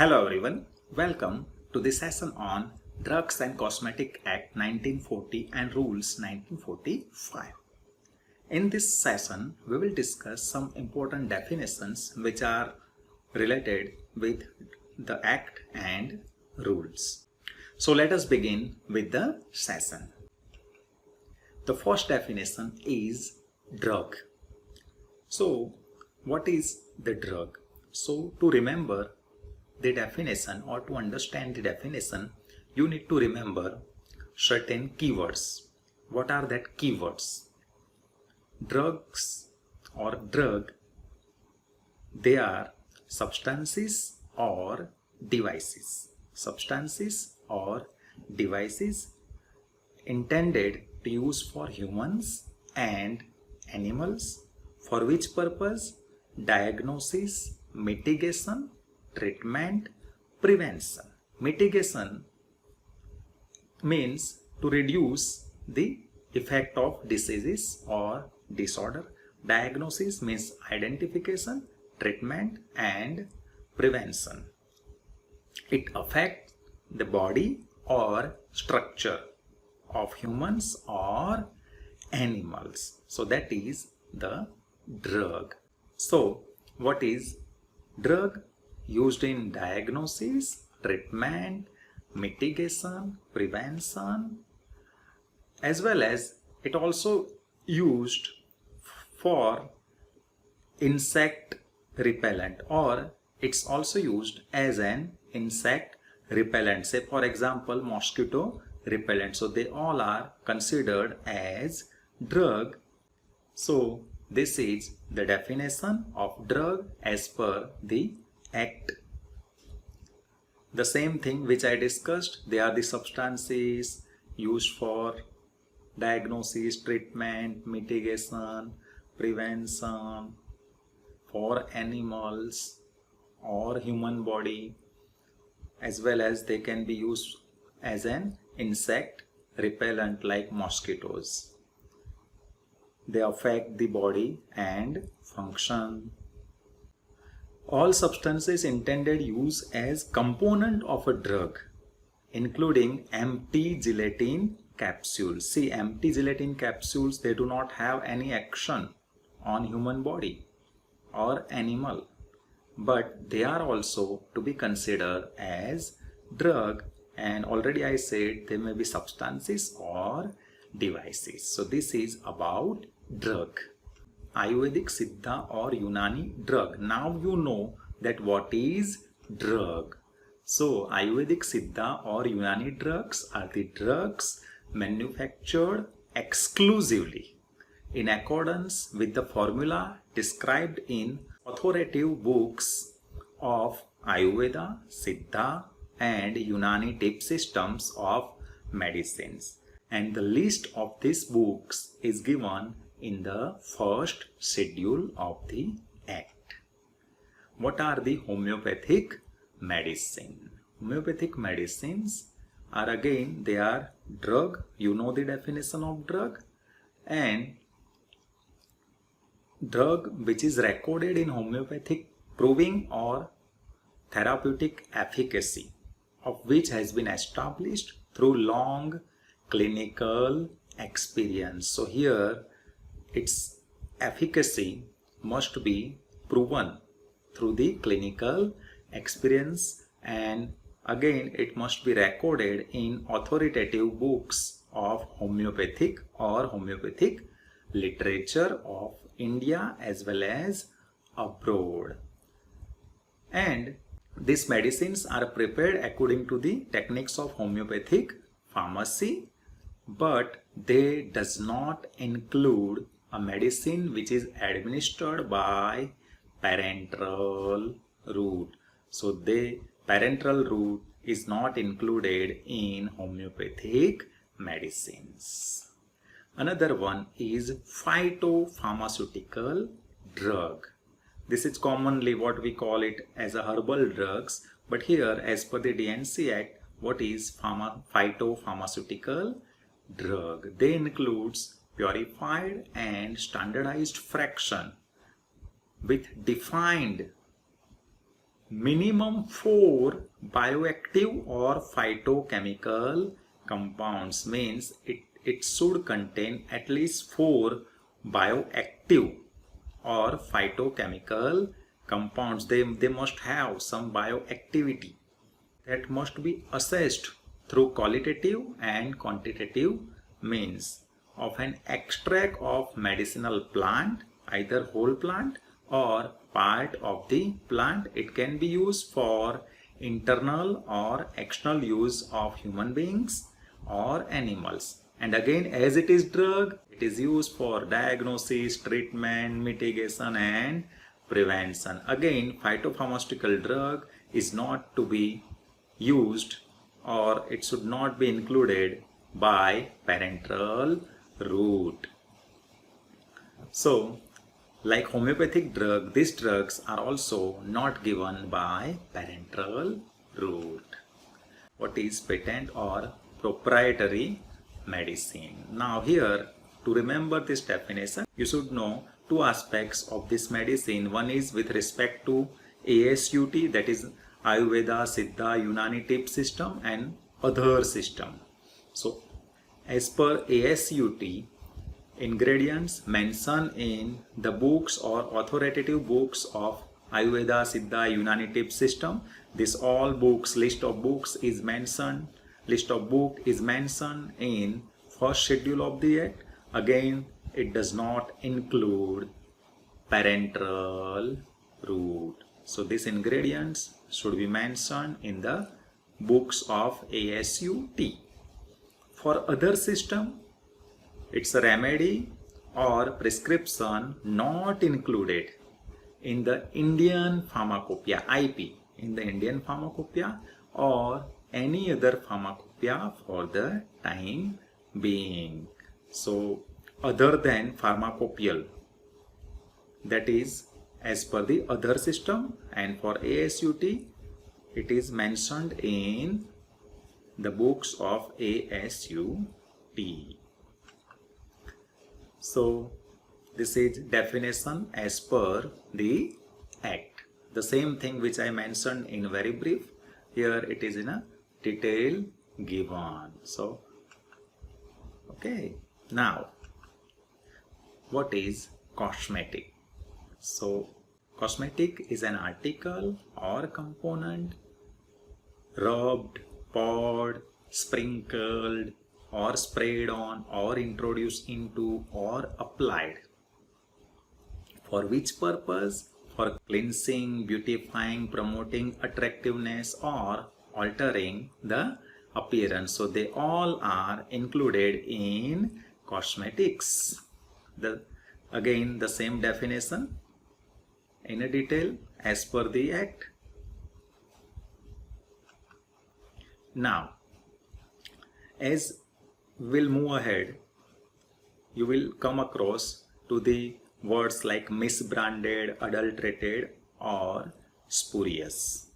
Hello everyone, welcome to the session on Drugs and Cosmetic Act 1940 and Rules 1945. In this session, we will discuss some important definitions which are related with the Act and rules. So let us begin with the session. The first definition is drug. So what is the drug? So to remember the definition or to understand the definition, you need to remember certain keywords. What are that keywords? Drugs or drug, they are substances or devices. Substances or devices intended to use for humans and animals. For which purpose? Diagnosis, mitigation, treatment, prevention. Mitigation means to reduce the effect of diseases or disorder. Diagnosis means identification, treatment and prevention. It affects the body or structure of humans or animals. So that is the drug. So what is drug? Used in diagnosis, treatment, mitigation, prevention, as well as it also used for insect repellent, or it's also used as an insect repellent. Say for example mosquito repellent. So they all are considered as drug. So this is the definition of drug as per the Act. The same thing which I discussed, they are the substances used for diagnosis, treatment, mitigation, prevention for animals or human body, as well as they can be used as an insect repellent like mosquitoes. They affect the body and function. All substances intended use as component of a drug, including empty gelatin capsules. See, empty gelatin capsules, they do not have any action on human body or animal, but they are also to be considered as drug, and already I said they may be substances or devices. So this is about drug. Ayurvedic, Siddha or Unani drug. Now you know that what is drug. So Ayurvedic, Siddha or Unani drugs are the drugs manufactured exclusively in accordance with the formula described in authoritative books of Ayurveda, Siddha and Unani tip systems of medicines. And the list of these books is given in the first schedule of the Act. What are the homeopathic medicine? Homeopathic medicines are, again, they are drug. You know the definition of drug. And drug which is recorded in homeopathic proving or therapeutic efficacy, of which has been established through long clinical experience. So here its efficacy must be proven through the clinical experience, and again it must be recorded in authoritative books of homeopathic or homeopathic literature of India as well as abroad. And these medicines are prepared according to the techniques of homeopathic pharmacy, but they does not include a medicine which is administered by parenteral route. So the parenteral route is not included in homeopathic medicines. Another one is phytopharmaceutical drug. This is commonly what we call it as a herbal drugs, but here as per the DNC Act, what is phytopharmaceutical drug? They includes purified and standardized fraction with defined minimum 4 bioactive or phytochemical compounds, means it should contain at least 4 bioactive or phytochemical compounds. They must have some bioactivity that must be assessed through qualitative and quantitative means of an extract of medicinal plant, either whole plant or part of the plant. It can be used for internal or external use of human beings or animals. And again, as it is drug, it is used for diagnosis, treatment, mitigation and prevention. Again, phytopharmaceutical drug is not to be used, or it should not be included by parenteral route. So, like homeopathic drug, these drugs are also not given by parenteral route. What is patent or proprietary medicine? Now here, to remember this definition, you should know two aspects of this medicine. One is with respect to ASUT, that is Ayurveda, Siddha, Unani tip system and other system. So as per ASUT, ingredients mentioned in the books or authoritative books of Ayurveda, Siddha, Unani tip system, this all books, list of books is mentioned in first schedule of the act. Again, it does not include parenteral route. So these ingredients should be mentioned in the books of ASUT. For other system, it's a remedy or prescription not included in the Indian Pharmacopoeia, IP, in the Indian Pharmacopoeia or any other pharmacopoeia for the time being. So other than pharmacopoeial, that is as per the other system, and for ASUT it is mentioned in the books of ASUT. So this is definition as per the act. The same thing which I mentioned in very brief, here it is in a detail given. So okay, now what is cosmetic? So cosmetic is an article or component rubbed, poured, sprinkled or sprayed on or introduced into or applied. For which purpose? For cleansing, beautifying, promoting attractiveness or altering the appearance. So they all are included in cosmetics. Again the same definition in a detail as per the act. Now as we'll move ahead, you will come across to the words like misbranded, adulterated or spurious.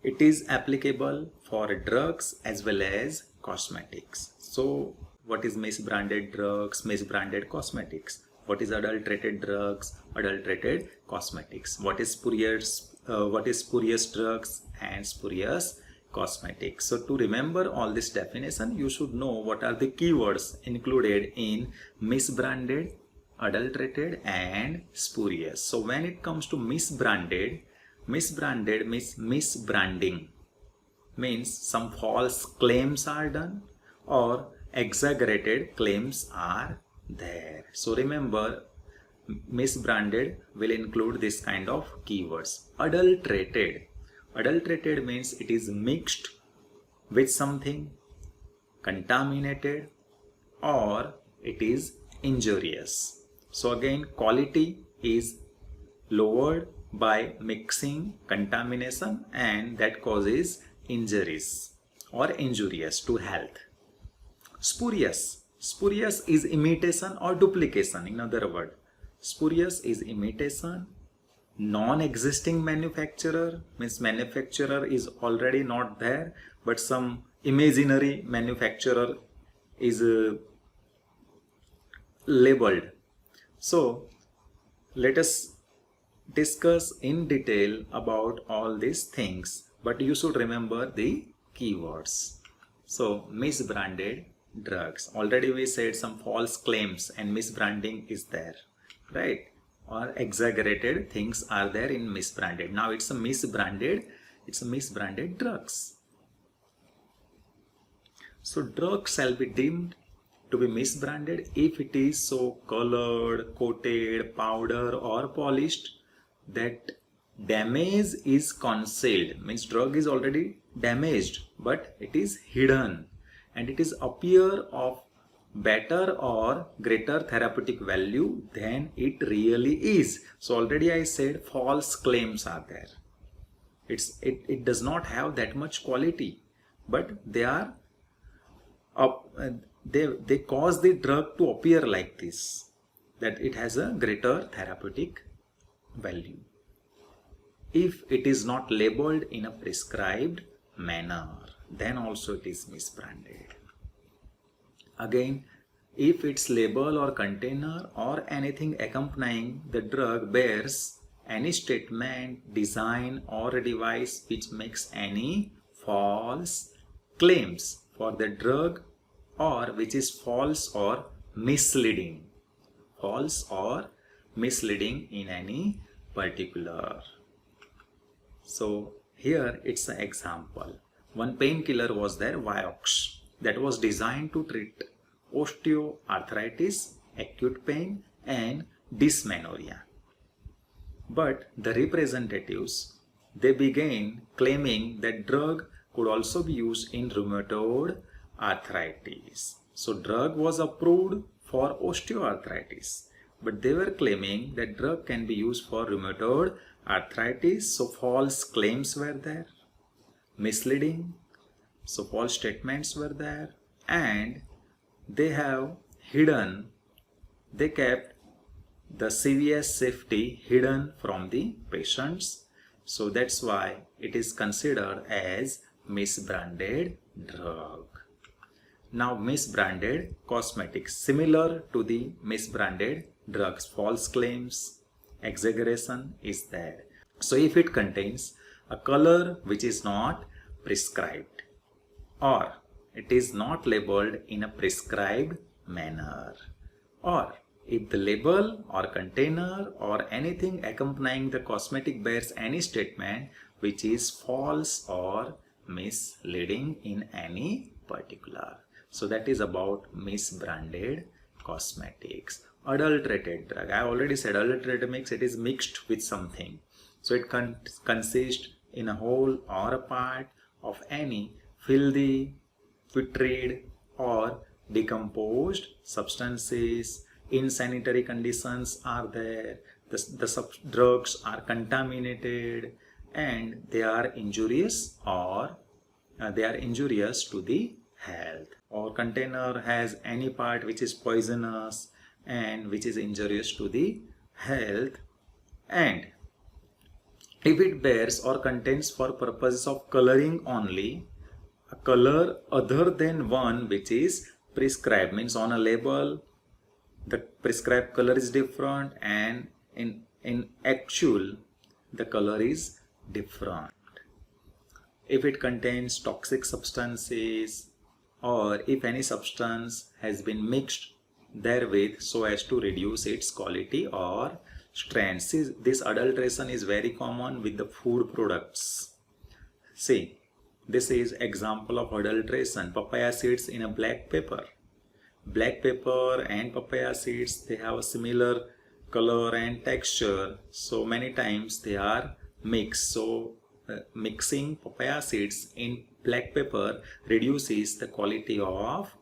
It is applicable for drugs as well as cosmetics. So what is misbranded drugs, misbranded cosmetics? What is adulterated drugs, adulterated cosmetics? What is spurious drugs and spurious cosmetics? So to remember all this definition, you should know what are the keywords included in misbranded, adulterated and spurious. So when it comes to misbranded means misbranding, means some false claims are done or exaggerated claims are there. So remember, misbranded will include this kind of keywords. Adulterated means it is mixed with something, contaminated or it is injurious. So again, quality is lowered by mixing, contamination, and that causes injuries or injurious to health. Spurious is imitation or duplication. In other words, spurious is imitation. Non-existing manufacturer means manufacturer is already not there, but some imaginary manufacturer is labeled. So let us discuss in detail about all these things, but you should remember the keywords. So, misbranded drugs. Already we said some false claims and misbranding is there, right? Or exaggerated things are there in misbranded. Now it's a misbranded drugs. So drugs shall be deemed to be misbranded if it is so colored, coated, powder or polished that damage is concealed. Means drug is already damaged but it is hidden and it is appear of better or greater therapeutic value than it really is. So already I said false claims are there. It does not have that much quality, but they are they cause the drug to appear like this, that it has a greater therapeutic value. If it is not labeled in a prescribed manner, then also it is misbranded. Again, if its label or container or anything accompanying the drug bears any statement, design or a device which makes any false claims for the drug or which is false or misleading in any particular. So here it's an example. One painkiller was there, Vioxx, that was designed to treat osteoarthritis, acute pain and dysmenorrhea. But the representatives, they began claiming that drug could also be used in rheumatoid arthritis. So drug was approved for osteoarthritis, but they were claiming that drug can be used for rheumatoid arthritis. So false claims were there, misleading, so false statements were there, and they kept the CVS safety hidden from the patients. So that's why it is considered as misbranded drug. Now misbranded cosmetics, similar to the misbranded drugs, false claims, exaggeration is there. So if it contains a color which is not prescribed or it is not labeled in a prescribed manner, or if the label or container or anything accompanying the cosmetic bears any statement which is false or misleading in any particular. So that is about misbranded cosmetics. Adulterated drug, I already said adulterated means it is mixed with something. So it consists in a whole or a part of any filthy, putrid or decomposed substances. Insanitary conditions are there, the drugs are contaminated and they are injurious or they are injurious to the health, or container has any part which is poisonous and which is injurious to the health, and if it bears or contains for purposes of coloring only a color other than one which is prescribed, means on a label the prescribed color is different and in actual the color is different. If it contains toxic substances or if any substance has been mixed therewith so as to reduce its quality or strength. See, this adulteration is very common with the food products. See, this is example of adulteration. Papaya seeds in a black pepper. Black pepper and papaya seeds, they have a similar color and texture. So many times they are mixed. So mixing papaya seeds in black pepper reduces the quality of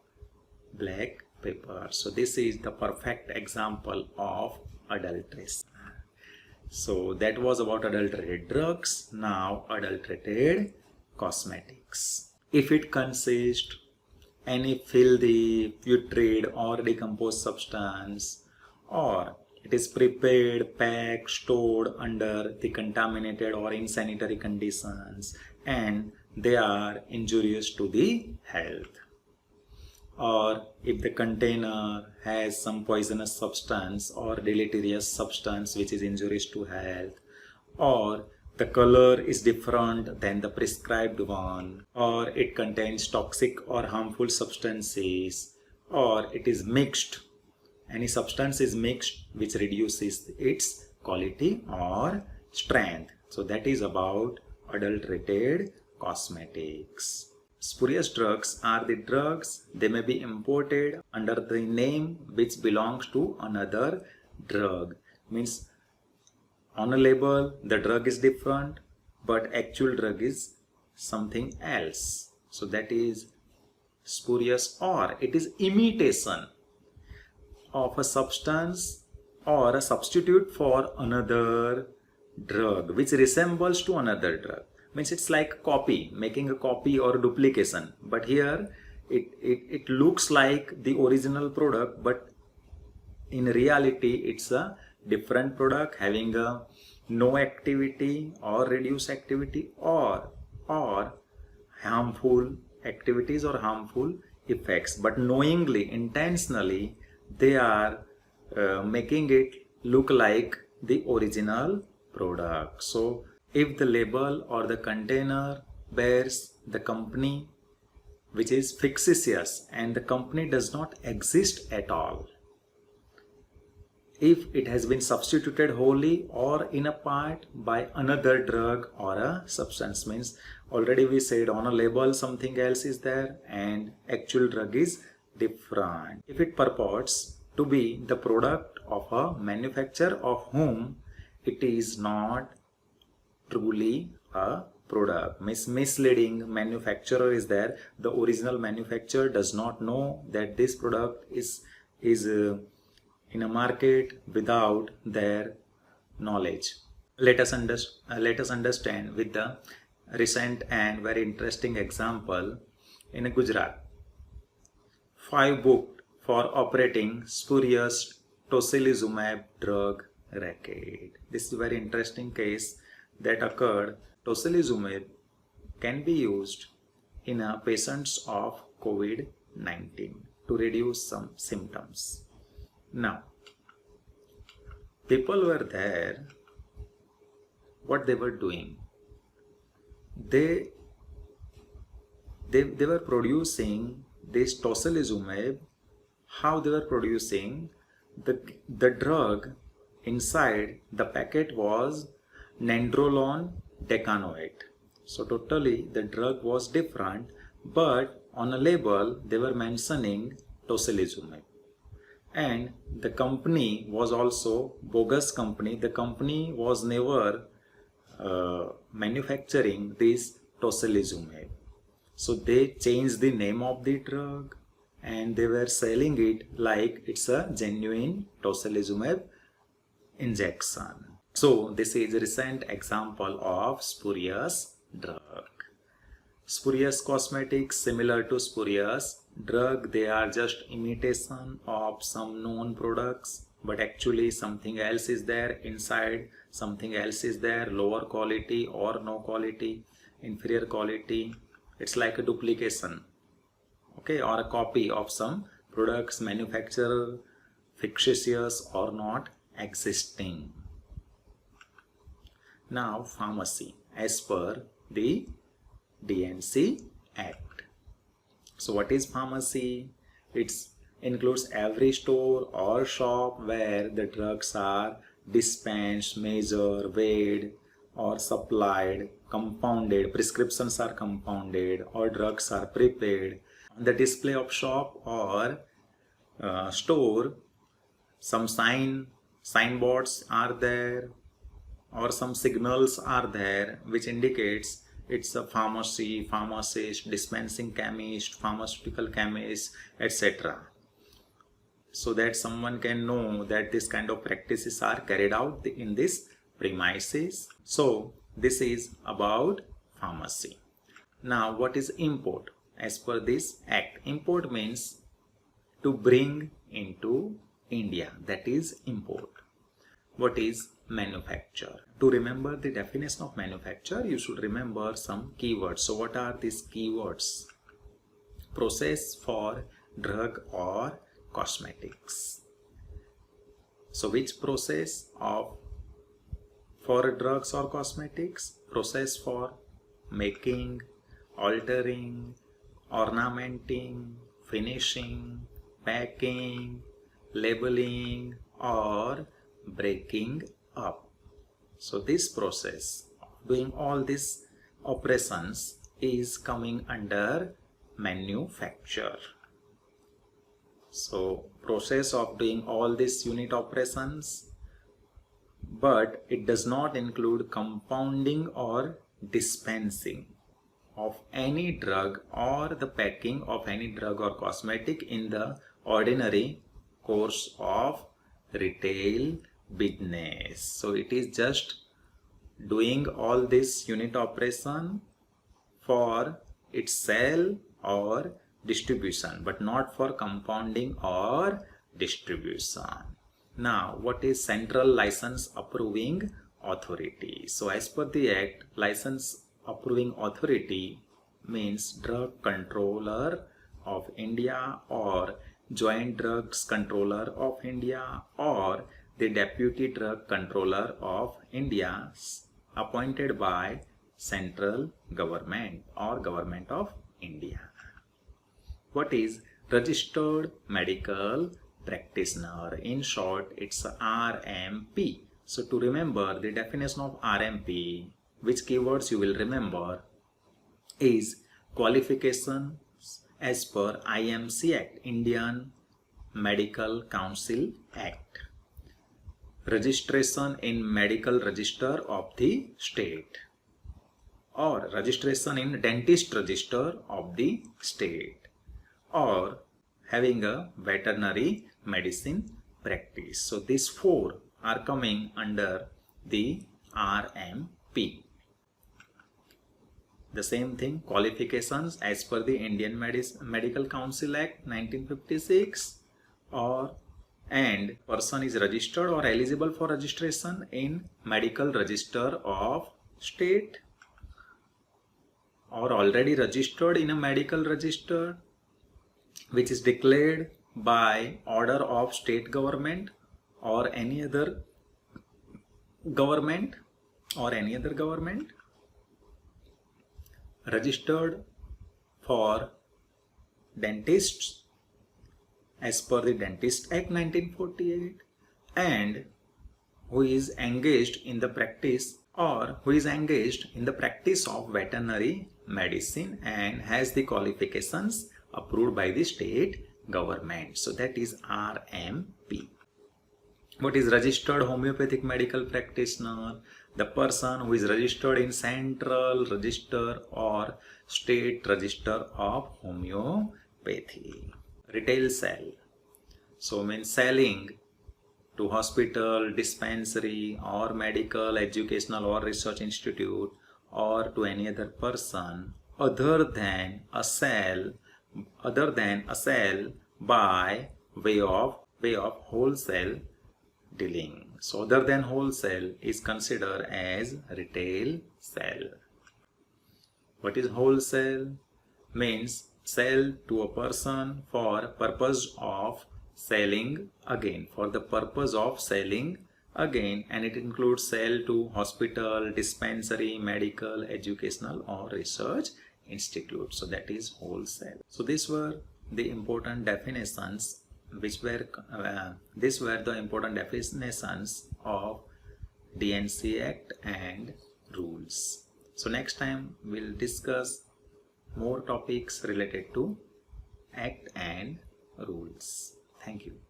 black pepper. So this is the perfect example of adulteration. So that was about adulterated drugs. Now adulterated cosmetics. If it consists any filthy, putrid or decomposed substance, or it is prepared, packed, stored under the contaminated or insanitary conditions and they are injurious to the health, or if the container has some poisonous substance or deleterious substance which is injurious to health, or the color is different than the prescribed one, or it contains toxic or harmful substances, or it is mixed. Any substance is mixed which reduces its quality or strength. So that is about adulterated cosmetics. Spurious drugs are the drugs. They may be imported under the name which belongs to another drug. Means on a label the drug is different, but actual drug is something else. So that is spurious, or it is imitation of a substance or a substitute for another drug which resembles to another drug. Means it's like copy, making a copy or duplication, but here it looks like the original product, but in reality it's a different product having a no activity or reduced activity or harmful activities or harmful effects, but knowingly, intentionally they are making it look like the original product. So if the label or the container bears the company which is fictitious and the company does not exist at all, if it has been substituted wholly or in a part by another drug or a substance, means already we said on a label something else is there and actual drug is different. If it purports to be the product of a manufacturer of whom it is not truly a product, misleading manufacturer is there, the original manufacturer does not know that this product is in a market without their knowledge. Let us understand with the recent and very interesting example. In Gujarat, 5 booked for operating spurious tocilizumab drug racket. This is a very interesting case that occurred. Tocilizumab can be used in a patients of COVID-19 to reduce some symptoms. Now, people were there. What they were doing? They were producing this tocilizumab. How they were producing? The drug inside the packet was nandrolone decanoate. So totally the drug was different, but on a label they were mentioning tocilizumab. And the company was also bogus company. The company was never manufacturing this tocilizumab. So they changed the name of the drug and they were selling it like it's a genuine tocilizumab injection. So this is a recent example of spurious drug. Spurious cosmetics, similar to spurious drug, they are just imitation of some known products, but actually something else is there inside, something else is there, lower quality or no quality, inferior quality. It's like a duplication, okay, or a copy of some products manufacturer fictitious or not existing. Now pharmacy as per the DNC Act. So what is pharmacy? It includes every store or shop where the drugs are dispensed, measured, weighed or supplied, compounded, prescriptions are compounded or drugs are prepared. On the display of shop or store, some signboards are there or some signals are there which indicates it's a pharmacy, pharmacist, dispensing chemist, pharmaceutical chemist, etc. So that someone can know that this kind of practices are carried out in this premises. So this is about pharmacy. Now what is import? As per this act, import means to bring into India, that is import. What is manufacture? To remember the definition of manufacture, you should remember some keywords. So what are these keywords? Process for drug or cosmetics. So which process For drugs or cosmetics, process for making, altering, ornamenting, finishing, packing, labeling, or breaking up. So this process, doing all these operations, is coming under manufacture. So process of doing all these unit operations, but it does not include compounding or dispensing of any drug or the packing of any drug or cosmetic in the ordinary course of retail business. So it is just doing all this unit operation for its sale or distribution, but not for compounding or distribution. Now, what is Central License Approving Authority? So as per the Act, License Approving Authority means Drug Controller of India or Joint Drugs Controller of India or the Deputy Drug Controller of India appointed by central government or Government of India. What is Registered Medical Practitioner? In short, it's RMP. So to remember the definition of RMP, which keywords you will remember is qualifications as per IMC Act, Indian Medical Council Act, registration in medical register of the state, or registration in dentist register of the state, or having a veterinary medicine practice. So these four are coming under the RMP. The same thing, qualifications as per the Indian Medical Council Act 1956, and person is registered or eligible for registration in medical register of state, or already registered in a medical register which is declared by order of state government or any other government, registered for dentists as per the Dentist Act 1948, and who is engaged in the practice of veterinary medicine and has the qualifications approved by the state government. So that is RMP. What is Registered Homeopathic Medical Practitioner? The person who is registered in Central Register or State Register of Homeopathy. Retail sale, so means selling to hospital, dispensary or medical, educational or research institute, or to any other person other than a sale by way of wholesale dealing. So other than wholesale is considered as retail sale. What is wholesale? Means sell to a person for purpose of selling again, and it includes sale to hospital, dispensary, medical, educational or research institute. So that is wholesale. So these were the important definitions of DNC Act and rules. So next time we'll discuss more topics related to Act and rules. Thank you.